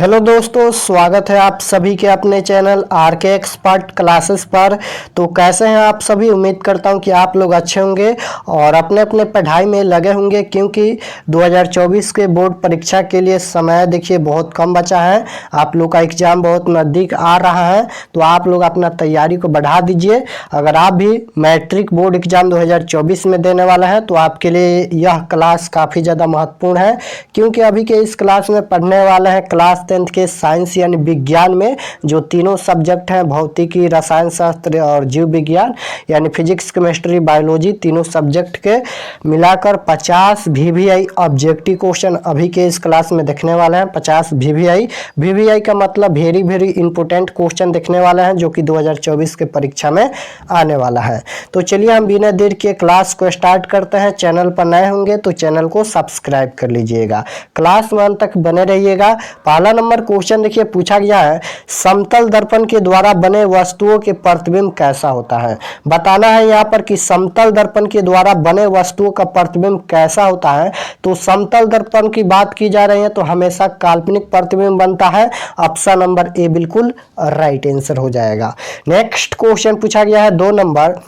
Hello दोस्तों, स्वागत है आप सभी के अपने चैनल आर के एक्सपर्ट क्लासेस पर। तो कैसे हैं आप सभी। उम्मीद करता हूं कि आप लोग अच्छे होंगे और अपने अपने पढ़ाई में लगे होंगे, क्योंकि 2024 के बोर्ड परीक्षा के लिए समय देखिए बहुत कम बचा है। आप लोग का एग्ज़ाम बहुत नज़दीक आ रहा है, तो आप लोग अपना तैयारी को बढ़ा दीजिए। अगर आप भी मैट्रिक बोर्ड एग्ज़ाम 2024 में देने वाला है तो आपके लिए यह क्लास काफ़ी ज़्यादा महत्वपूर्ण है, क्योंकि अभी के इस क्लास में पढ़ने वाले हैं क्लास 10th के साइंस यानी विज्ञान में जो तीनों सब्जेक्ट हैं, भौतिकी, रसायन शास्त्र और जीव विज्ञान यानी फिजिक्स, केमिस्ट्री, बायोलॉजी, तीनों सब्जेक्ट के मिलाकर 50 वीवीआई ऑब्जेक्टिव क्वेश्चन अभी के इस क्लास में देखने वाले हैं। 50 वीवीआई का मतलब वेरी वेरी इंपॉर्टेंट क्वेश्चन देखने वाले हैं, जो कि 2024 के परीक्षा में आने वाला है। तो चलिए हम बिना देर के क्लास को स्टार्ट करते हैं। चैनल पर नए होंगे तो चैनल को सब्सक्राइब कर लीजिएगा, क्लास 1 तक बने रहिएगा। पहला नंबर क्वेश्चन देखिए पूछा गया है, समतल दर्पण के द्वारा बने वस्तुओं के प्रतिबिंब कैसा होता है। बताना है यहाँ पर कि समतल दर्पण के द्वारा बने वस्तुओं का प्रतिबिंब कैसा होता है। तो समतल दर्पण की बात की जा रही है तो हमेशा काल्पनिक प्रतिबिंब बनता है। ऑप्शन नंबर ए बिल्कुल राइट आंसर हो जाएगा। नेक्स्ट क्वेश्चन पूछा गया है 2 नंबर,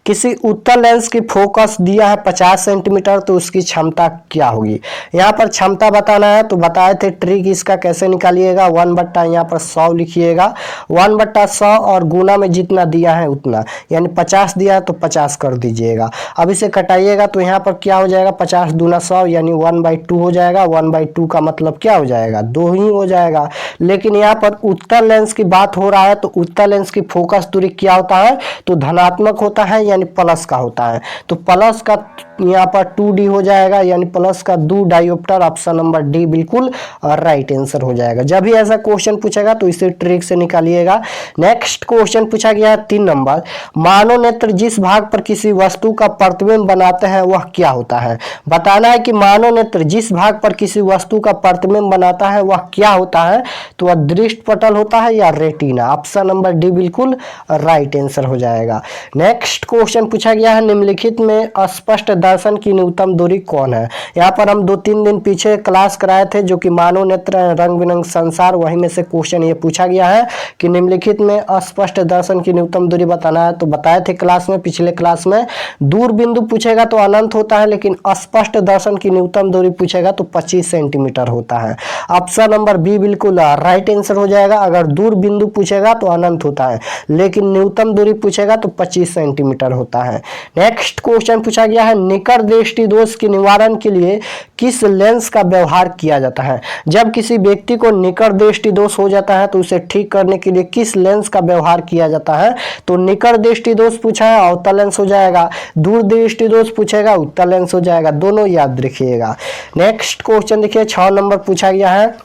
किसी उत्तल लेंस की फोकस दिया है 50 सेंटीमीटर, तो उसकी क्षमता क्या होगी। यहाँ पर क्षमता बताना है, तो बताए थे ट्रिक इसका कैसे निकालिएगा। 1/, यहाँ पर 100 लिखिएगा। 1/100 और गुना में जितना दिया है उतना, यानी 50 दिया है तो 50 कर दीजिएगा। अब इसे कटाइएगा तो यहाँ पर क्या हो जाएगा, 50 दूना 100 यानी 1/2 हो जाएगा। 1/2 का मतलब क्या हो जाएगा, 2 ही हो जाएगा। लेकिन यहाँ पर उत्तल लेंस की बात हो रहा है, तो उत्तल लेंस की फोकस दूरी क्या होता है, तो धनात्मक होता है यानी प्लस का होता है। तो प्लस का यहाँ पर 2D हो जाएगा, यानी प्लस का 2 डायोप्टर। ऑप्शन नंबर डी बिल्कुल राइट आंसर हो जाएगा। जब भी ऐसा क्वेश्चन पूछेगा तो इसे ट्रिक से निकालिएगा। नेक्स्ट क्वेश्चन पूछा गया है 3 नंबर, मानव नेत्र जिस भाग पर किसी वस्तु का प्रतिबिंब बनाते हैं वह क्या होता है। बताना है कि मानव नेत्र जिस भाग पर किसी वस्तु का प्रतिबिंब बनाता है वह क्या होता है। तो वह दृष्टि पटल होता है या रेटिना। ऑप्शन नंबर डी बिल्कुल राइट आंसर हो जाएगा। नेक्स्ट क्वेश्चन पूछा गया है, निम्नलिखित में स्पष्ट दर्शन की न्यूनतम दूरी कौन है। यहाँ पर हम 2-3 दिन पीछे क्लास कराए थे, जो कि मानव नेत्र रंग बिरंग संसार, वहीं में से क्वेश्चन ये पूछा गया है कि निम्नलिखित में स्पष्ट दर्शन की न्यूनतम दूरी बताना है। तो बताए थे क्लास में, पिछले क्लास में, दूर बिंदु पूछेगा तो अनंत होता है, लेकिन स्पष्ट दर्शन की न्यूनतम दूरी पूछेगा तो 25 सेंटीमीटर होता है। ऑप्शन नंबर बी बिल्कुल राइट आंसर हो जाएगा। अगर दूर बिंदु पूछेगा तो अनंत होता है, लेकिन न्यूनतम दूरी पूछेगा तो 25 सेंटीमीटर होता है। नेक्स्ट क्वेश्चन पूछा गया है, निकट दृष्टि दोष के निवारण के लिए किस लेंस का व्यवहार किया जाता है। जब किसी व्यक्ति को निकट दृष्टि दोष हो जाता है तो उसे ठीक करने के लिए किस लेंस का व्यवहार किया जाता है। तो निकट दृष्टि दोष पूछा है, अवतल लेंस हो जाएगा। दूर दृष्टि दोष पूछेगा, उत्तल लेंस हो जाएगा। दोनों याद रखिएगा। नेक्स्ट क्वेश्चन देखिए 6 नंबर पूछा गया है,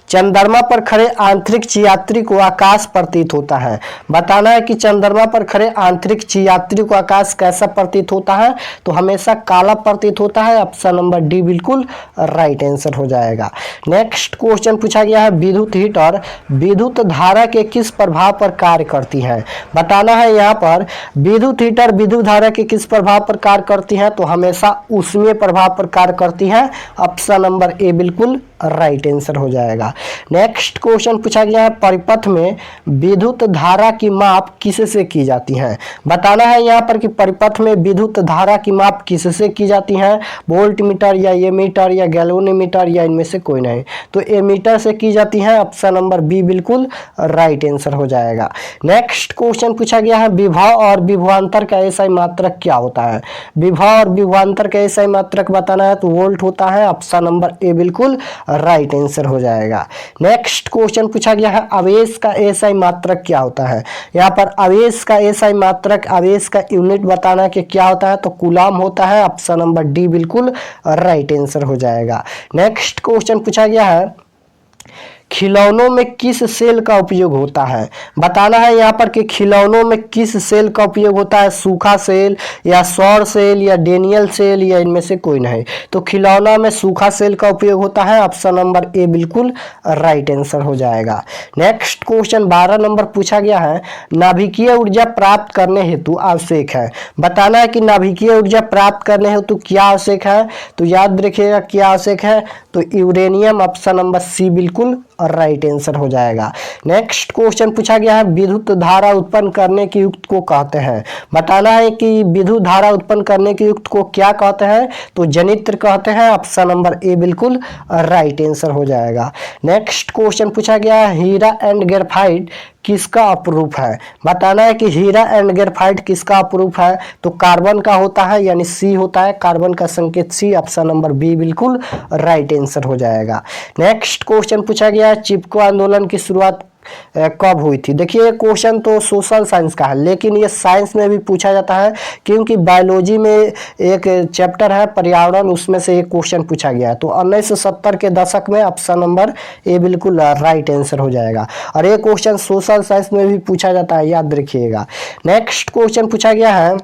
चंद्रमा पर खड़े आंतरिक यात्री को आकाश प्रतीत होता है। बताना है कि चंद्रमा पर खड़े आंतरिक यात्री को आकाश कैसा प्रतीत होता है। तो हमेशा काला प्रतीत होता है। ऑप्शन नंबर डी बिल्कुल राइट आंसर हो जाएगा। नेक्स्ट क्वेश्चन पूछा गया है, विद्युत हीटर विद्युत धारा के किस प्रभाव पर कार्य करती है। बताना है यहाँ पर विद्युत हीटर विद्युत धारा के किस प्रभाव पर कार्य करती है। तो हमेशा ऊष्मीय प्रभाव पर कार्य करती है। ऑप्शन नंबर ए बिल्कुल राइट आंसर हो जाएगा। नेक्स्ट क्वेश्चन पूछा गया है, परिपथ में विद्युत धारा की माप किससे की जाती है। बताना है यहाँ पर कि परिपथ में विद्युत धारा की माप किससे की जाती है। वोल्ट मीटर या एमीटर या गैल्वेनोमीटर या इनमें से कोई नहीं। तो एमीटर से की जाती है। ऑप्शन नंबर बी बिल्कुल राइट आंसर हो जाएगा। नेक्स्ट क्वेश्चन पूछा गया है, विभव और विभवांतर का एसआई मात्रक क्या होता है। विभव और विभवांतर का एसआई मात्रक बताना है तो वोल्ट होता है। ऑप्शन नंबर ए बिल्कुल राइट आंसर हो जाएगा। नेक्स्ट क्वेश्चन पूछा गया है, आवेश का एसआई मात्रक क्या होता है। यहाँ पर आवेश का एसआई मात्रक, आवेश का यूनिट बताना कि क्या होता है। तो कूलाम होता है। ऑप्शन नंबर डी बिल्कुल राइट आंसर हो जाएगा। नेक्स्ट क्वेश्चन पूछा गया है, खिलौनों में किस सेल का उपयोग होता है। बताना है यहाँ पर कि खिलौनों में किस सेल का उपयोग होता है, सूखा सेल या सौर सेल या डेनियल सेल या इनमें से कोई नहीं। तो खिलौना में सूखा सेल का उपयोग होता है, ऑप्शन नंबर ए बिल्कुल राइट आंसर हो जाएगा। नेक्स्ट क्वेश्चन 12 नंबर पूछा गया है, नाभिकीय ऊर्जा प्राप्त करने हेतु आवश्यक है। बताना है कि नाभिकीय ऊर्जा प्राप्त करने हेतु क्या आवश्यक है। तो याद रखिएगा क्या आवश्यक है, तो यूरेनियम, ऑप्शन नंबर सी बिल्कुल राइट आंसर हो जाएगा। नेक्स्ट क्वेश्चन पूछा गया है, विद्युत धारा उत्पन्न करने के युक्त को कहते हैं। बताना है कि विद्युत धारा उत्पन्न करने के युक्त को क्या कहते हैं, तो जनित्र कहते हैं, ऑप्शन नंबर ए बिल्कुल राइट आंसर हो जाएगा। नेक्स्ट क्वेश्चन पूछा गया है, हीरा एंड ग्रेफाइट किसका अपरूप है। बताना है कि हीरा एंड ग्रेफाइट किसका अपरूप है, तो कार्बन का होता है, यानी सी होता है, कार्बन का संकेत सी, ऑप्शन नंबर बी बिल्कुल राइट आंसर हो जाएगा। नेक्स्ट क्वेश्चन पूछा गया है, चिपको आंदोलन की शुरुआत कब हुई थी। देखिए ये क्वेश्चन तो सोशल साइंस का है, लेकिन ये साइंस में भी पूछा जाता है, क्योंकि बायोलॉजी में एक चैप्टर है पर्यावरण, उसमें से एक क्वेश्चन पूछा गया है। तो 1970 के दशक में, ऑप्शन नंबर ए बिल्कुल राइट आंसर हो जाएगा। और ये क्वेश्चन सोशल साइंस में भी पूछा जाता है, याद रखिएगा। नेक्स्ट क्वेश्चन पूछा गया है,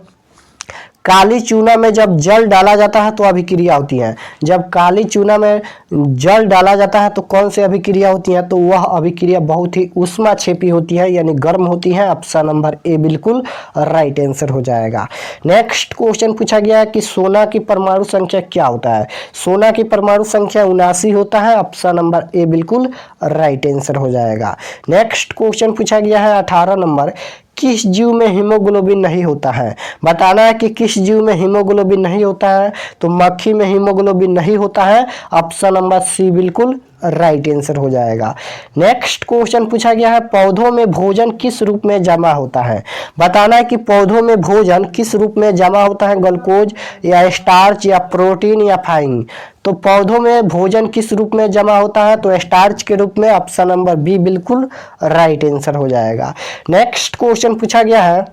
काली चूना में जब जल डाला जाता है तो अभिक्रिया होती है। जब काली चूना में जल डाला जाता है तो कौन सी अभिक्रिया होती है, तो वह अभिक्रिया बहुत ही ऊष्माक्षेपी होती है, यानी गर्म होती है, ऑप्शन नंबर ए बिल्कुल राइट आंसर हो जाएगा। नेक्स्ट क्वेश्चन पूछा गया है कि सोना की परमाणु संख्या क्या होता है। सोना की परमाणु संख्या 79 होता है, ऑप्शन नंबर ए बिल्कुल राइट आंसर हो जाएगा। नेक्स्ट क्वेश्चन पूछा गया है 18 नंबर, किस जीव में हीमोग्लोबिन नहीं होता है। बताना है कि किस जीव में हीमोग्लोबिन नहीं होता है, तो मक्खी में हीमोग्लोबिन नहीं होता है, ऑप्शन नंबर सी बिल्कुल राइट आंसर हो जाएगा। नेक्स्ट क्वेश्चन पूछा गया है, पौधों में भोजन किस रूप में जमा होता है। बताना है कि पौधों में भोजन किस रूप में जमा होता है, ग्लूकोज या स्टार्च या प्रोटीन या फाइन। तो पौधों में भोजन किस रूप में जमा होता है, तो स्टार्च के रूप में, ऑप्शन नंबर बी बिल्कुल राइट आंसर हो जाएगा। नेक्स्ट क्वेश्चन पूछा गया है,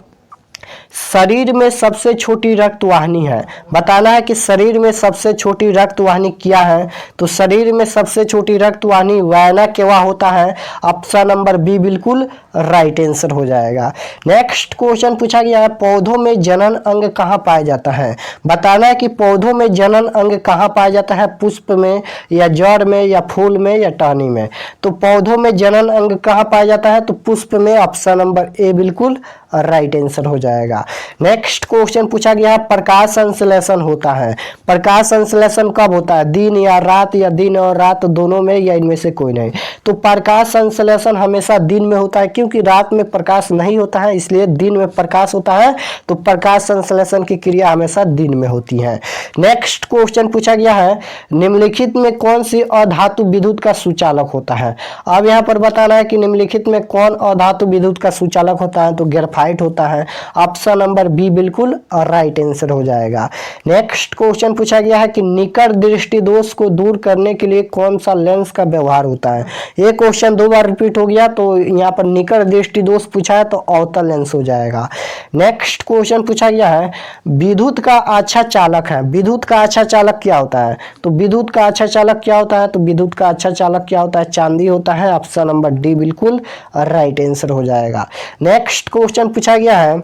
शरीर में सबसे छोटी रक्त वाहिनी है। बताना है कि शरीर में सबसे छोटी रक्त वाहिनी क्या है, तो शरीर में सबसे छोटी रक्त वाहिनी वैना केवा होता है, ऑप्शन नंबर बी बिल्कुल राइट आंसर हो जाएगा। नेक्स्ट क्वेश्चन पूछा गया है, पौधों में जनन अंग कहाँ पाया जाता है। बताना है कि पौधों में जनन अंग कहाँ पाया जाता है, पुष्प में या जड़ में या फूल में या टहनी में। तो पौधों में जनन अंग कहाँ पाया जाता है, तो पुष्प में, ऑप्शन नंबर ए बिल्कुल राइट आंसर हो जाएगा। नेक्स्ट क्वेश्चन पूछा गया है, प्रकाश संश्लेषण होता है। प्रकाश संश्लेषण कब होता है, दिन या रात, या दिन और रात दोनों में, या इनमें से कोई नहीं। तो प्रकाश संश्लेषण हमेशा दिन में होता है, क्योंकि रात में प्रकाश नहीं होता है, इसलिए दिन में प्रकाश होता है। तो प्रकाश संश्लेषण की क्रिया हमेशा दिन में होती है। नेक्स्ट क्वेश्चन पूछा गया है, निम्नलिखित में कौन सी अधातु विद्युत का सुचालक होता है। अब यहाँ पर बताना है कि निम्नलिखित में कौन अधातु विद्युत का सुचालक होता है, तो ग्रेफाइट होता है, ऑप्शन नंबर बी बिल्कुल राइट आंसर हो जाएगा। नेक्स्ट क्वेश्चन पूछा गया है कि निकट दृष्टि दोष को दूर करने के लिए कौन सा लेंस का व्यवहार होता है। ये क्वेश्चन 2 बार रिपीट हो गया, तो यहाँ पर निकट दृष्टि दोष पूछा है तो अवतल लेंस हो जाएगा। नेक्स्ट क्वेश्चन पूछा गया है, विद्युत का अच्छा चालक है। विद्युत का अच्छा चालक क्या होता है, तो विद्युत का अच्छा चालक क्या होता है, तो विद्युत का अच्छा चालक क्या होता है, चांदी होता है, ऑप्शन नंबर डी बिल्कुल राइट आंसर हो जाएगा। नेक्स्ट क्वेश्चन पूछा गया है,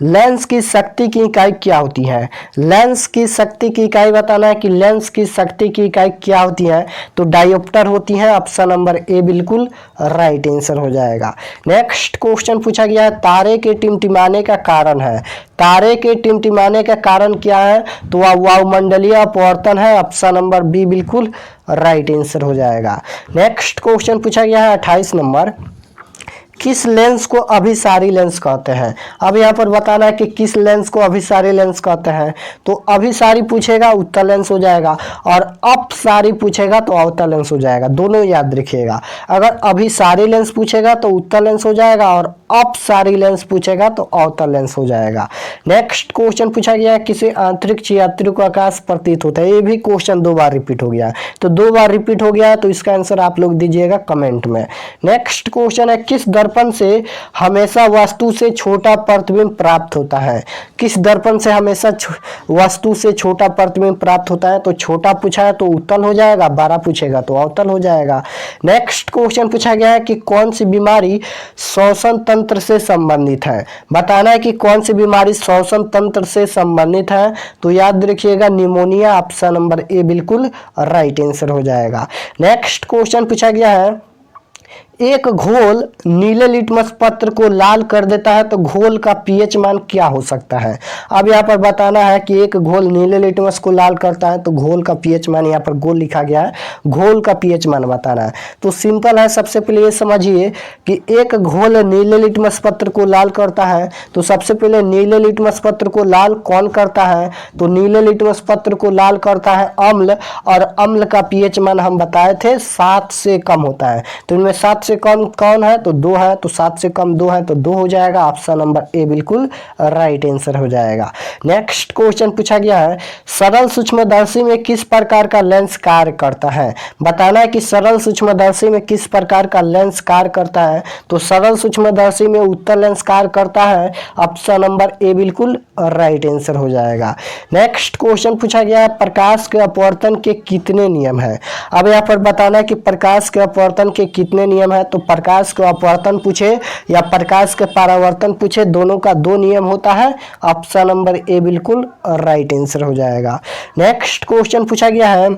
लेंस की शक्ति की इकाई क्या होती है। लेंस की शक्ति की इकाई बताना है कि लेंस की शक्ति की इकाई क्या होती है, तो डायोप्टर होती है, ऑप्शन नंबर ए बिल्कुल राइट आंसर हो जाएगा। नेक्स्ट क्वेश्चन पूछा गया है, तारे के टिमटिमाने का कारण है। तारे के टिमटिमाने का कारण क्या है, तो वह वायुमंडलीय अपवर्तन है, ऑप्शन नंबर बी बिल्कुल राइट आंसर हो जाएगा। नेक्स्ट क्वेश्चन पूछा गया है 28 नंबर, किस लेंस को अभिसारी लेंस कहते हैं। अब यहाँ पर बताना है कि किस लेंस को अभिसारी लेंस कहते हैं, तो अभिसारी पूछेगा उत्तल लेंस हो जाएगा, और अपसारी पूछेगा तो अवतल लेंस हो जाएगा। दोनों याद रखिएगा, अगर अभिसारी लेंस पूछेगा तो उत्तल लेंस हो जाएगा, और अपसारी लेंस पूछेगा तो अवतल लेंस हो जाएगा। नेक्स्ट क्वेश्चन पूछा गया है, किसी अंतरिक्ष यात्री को आकाश प्रतीत होता है। ये भी क्वेश्चन 2 बार रिपीट हो गया, तो 2 बार रिपीट हो गया तो इसका आंसर आप लोग दीजिएगा कमेंट में। नेक्स्ट क्वेश्चन है, किस दर्पण दर्पण से हमेशा वस्तु से छोटा प्रतिबिंब प्राप्त होता है? किस दर्पण से हमेशा वस्तु से छोटा प्रतिबिंब प्राप्त होता है? तो छोटा पूछा है तो उत्तल हो जाएगा, बड़ा पूछेगा तो अवतल हो जाएगा। नेक्स्ट क्वेश्चन पूछा गया है कि कौन सी बीमारी श्वसन तंत्र से संबंधित है? बताना है कि कौन सी बीमारी श्वसन तंत्र से संबंधित है। तो याद रखिएगा निमोनिया, ऑप्शन नंबर ए बिल्कुल राइट आंसर हो जाएगा। नेक्स्ट क्वेश्चन पूछा गया है एक घोल नीले लिटमस पत्र को लाल कर देता है तो घोल का पीएच मान क्या हो सकता है? अब यहाँ पर बताना है कि एक घोल नीले लिटमस को लाल करता है तो घोल का पीएच मान, यहाँ पर घोल लिखा गया है, घोल का पीएच मान बताना है। तो सिंपल है, सबसे पहले ये समझिए कि एक घोल नीले लिटमस पत्र को लाल करता है तो सबसे पहले नीले लिटमस पत्र को लाल कौन करता है? तो नीले लिटमस पत्र को लाल करता है अम्ल, और अम्ल का पीएच मान हम बताए थे 7 से कम होता है। तो इनमें 7 से कम कौन है? तो 2 है, तो 7 से कम 2 है तो 2 हो जाएगा, ऑप्शन नंबर ए बिल्कुल राइट आंसर हो जाएगा। नेक्स्ट क्वेश्चन पूछा गया है सरल सूक्ष्मदर्शी में किस प्रकार का लेंस कार्य करता है? बताना है कि सरल सूक्ष्मदर्शी में किस प्रकार का लेंस कार्य करता है। तो सरल सूक्ष्मदर्शी में उत्तल लेंस कार्य करता है, ऑप्शन नंबर ए बिल्कुल राइट आंसर हो जाएगा। नेक्स्ट क्वेश्चन पूछा गया है प्रकाश के अपवर्तन के कितने नियम है? अब यहाँ पर बताना है कि प्रकाश के अपवर्तन के कितने नियम है। तो प्रकाश के अपवर्तन पूछे या प्रकाश के परावर्तन पूछे, दोनों का 2 नियम होता है, ऑप्शन नंबर ए बिल्कुल राइट आंसर हो जाएगा। नेक्स्ट क्वेश्चन पूछा गया है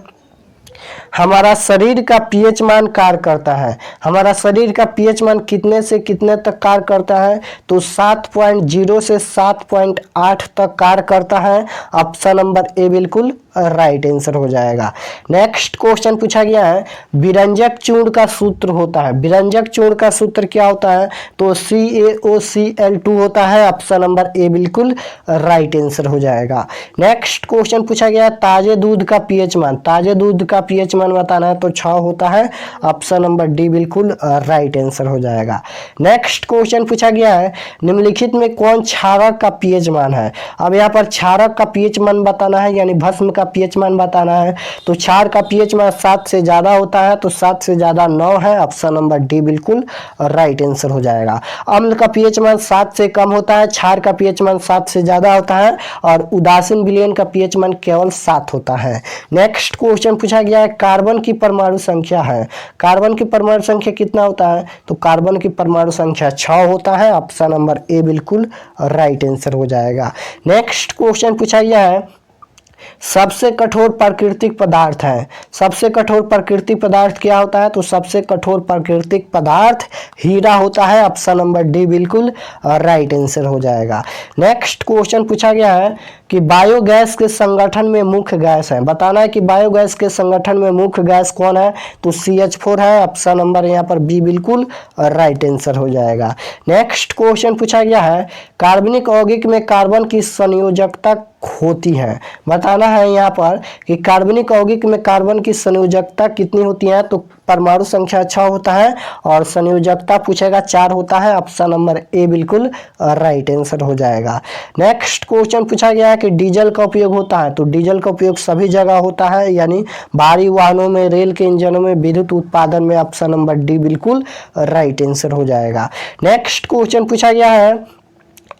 हमारा शरीर का पीएच मान कार्य करता है, हमारा शरीर का पीएच मान कितने से कितने तक कार्य करता है? तो 7.0 से 7.8 तक कार्य करता है, ऑप्शन नंबर ए बिल्कुल राइट आंसर हो जाएगा। नेक्स्ट क्वेश्चन पूछा गया है विरंजक चूर्ण का सूत्र होता है, विरंजक चूर्ण का सूत्र क्या होता है? तो CaOCl2 होता है, ऑप्शन नंबर ए बिल्कुल राइट आंसर हो जाएगा। नेक्स्ट क्वेश्चन पूछा गया ताजे दूध का पीएच मान, ताजे दूध का पीएच मान बताना है तो 6 होता है, ऑप्शन नंबर डी बिल्कुल राइट आंसर हो जाएगा। नेक्स्ट क्वेश्चन पूछा गया है निम्नलिखित में कौन क्षारक का पीएच मान है? अब यहाँ पर क्षारक का पीएच मान बताना है, यानी भस्म का पीएच मान बताना है। तो क्षार का पीएच मान 7 से ज्यादा होता है, तो 7 से ज्यादा 9 है, ऑप्शन नंबर डी बिल्कुल राइट आंसर हो जाएगा। अम्ल का पीएच मान 7 से कम होता है, क्षार का पीएच मान 7 से ज्यादा होता है, और उदासीन विलयन का पीएच मान केवल 7 होता है। नेक्स्ट क्वेश्चन पूछा गया है कार्बन की परमाणु संख्या है, कार्बन की परमाणु संख्या कितना होता है? तो कार्बन की परमाणु संख्या 6 होता है, ऑप्शन नंबर ए बिल्कुल राइट आंसर हो जाएगा। नेक्स्ट क्वेश्चन पूछा गया है सबसे कठोर प्राकृतिक पदार्थ है, सबसे कठोर प्राकृतिक पदार्थ क्या होता है? तो सबसे कठोर प्राकृतिक पदार्थ हीरा होता है, ऑप्शन नंबर डी बिल्कुल राइट आंसर हो जाएगा। नेक्स्ट क्वेश्चन पूछा गया है कि बायोगैस के संगठन में मुख्य गैस है, बताना है कि बायोगैस के संगठन में मुख्य गैस कौन है? तो CH4 है, ऑप्शन नंबर यहाँ पर बी बिल्कुल राइट आंसर हो जाएगा। नेक्स्ट क्वेश्चन पूछा गया है कार्बनिक यौगिक में कार्बन की संयोजकता होती है, बताना है यहाँ पर कि कार्बनिक यौगिक में कार्बन की संयोजकता कितनी होती है? तो परमाणु संख्या 6 होता है, और संयोजकता पूछेगा 4 होता है, ऑप्शन नंबर ए बिल्कुल राइट आंसर हो जाएगा। नेक्स्ट क्वेश्चन पूछा गया है कि डीजल का उपयोग होता है, तो डीजल का उपयोग सभी जगह होता है, यानी भारी वाहनों में, रेल के इंजनों में, विद्युत उत्पादन में, ऑप्शन नंबर डी बिल्कुल राइट आंसर हो जाएगा। नेक्स्ट क्वेश्चन पूछा गया है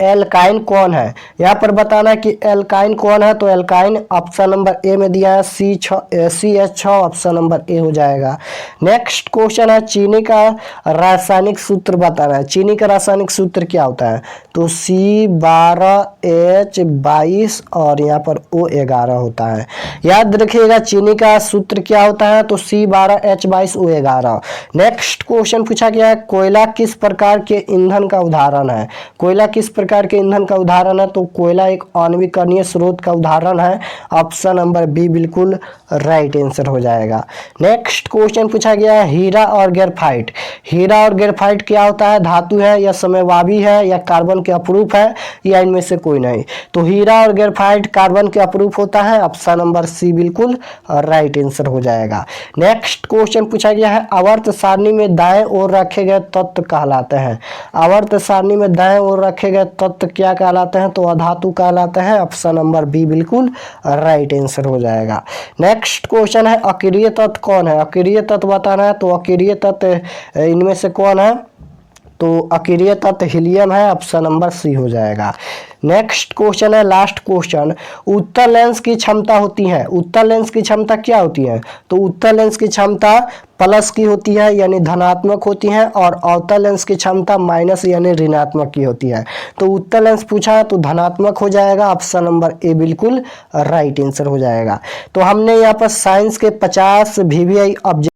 एल्काइन कौन है? यहाँ पर बताना है कि एल्काइन कौन है? तो एल्काइन ऑप्शन नंबर ए में दिया है CH6, ऑप्शन नंबर ए हो जाएगा। नेक्स्ट क्वेश्चन है चीनी का रासायनिक सूत्र बताना है, चीनी का रासायनिक सूत्र क्या होता है? तो C12H22 और यहाँ पर O11 होता है। याद रखिएगा चीनी का सूत्र क्या होता है? तो C12H22O11। नेक्स्ट क्वेश्चन पूछा गया है कोयला किस प्रकार के ईंधन का उदाहरण है? कोयला किस प्रकार के ईंधन का उदाहरण है? तो कोयला एक अनवीकरणीय स्रोत का उदाहरण है, ऑप्शन नंबर बी बिल्कुल राइट आंसर हो जाएगा। नेक्स्ट क्वेश्चन पूछा गया है हीरा और ग्रेफाइट, हीरा और ग्रेफाइट क्या होता है? धातु है या समवायी है या कार्बन के अपरूप है या इनमें से कोई नहीं? तो हीरा और ग्रेफाइट कार्बन के अपरूप होता है, ऑप्शन नंबर सी बिल्कुल राइट आंसर हो जाएगा। नेक्स्ट क्वेश्चन पूछा गया है आवर्त सारणी में दाएं ओर रखे गए तत्व कहलाते हैं, आवर्त सारणी में दाएं ओर रखे गए तत्व क्या कहलाते हैं? तो अधातु कहलाते हैं, ऑप्शन नंबर बी बिल्कुल राइट आंसर हो जाएगा। नेक्स्ट क्वेश्चन है अक्रिय तत्व कौन है? अक्रिय तत्व बताना है, तो अक्रिय तत्व इनमें से कौन है? तो अक्रिय तत्व हीलियम है, ऑप्शन नंबर सी हो जाएगा। नेक्स्ट क्वेश्चन है, लास्ट क्वेश्चन। उत्तल लेंस की क्षमता होती है, उत्तल लेंस की क्षमता क्या होती है? तो उत्तल लेंस की क्षमता प्लस की होती है यानी धनात्मक होती है, और अवतल लेंस की क्षमता माइनस यानी ऋणात्मक की होती है। तो उत्तल लेंस पूछा है तो धनात्मक हो जाएगा, ऑप्शन नंबर ए बिल्कुल राइट आंसर हो जाएगा। तो हमने यहाँ पर साइंस के 50 VVI ऑब्जेक्ट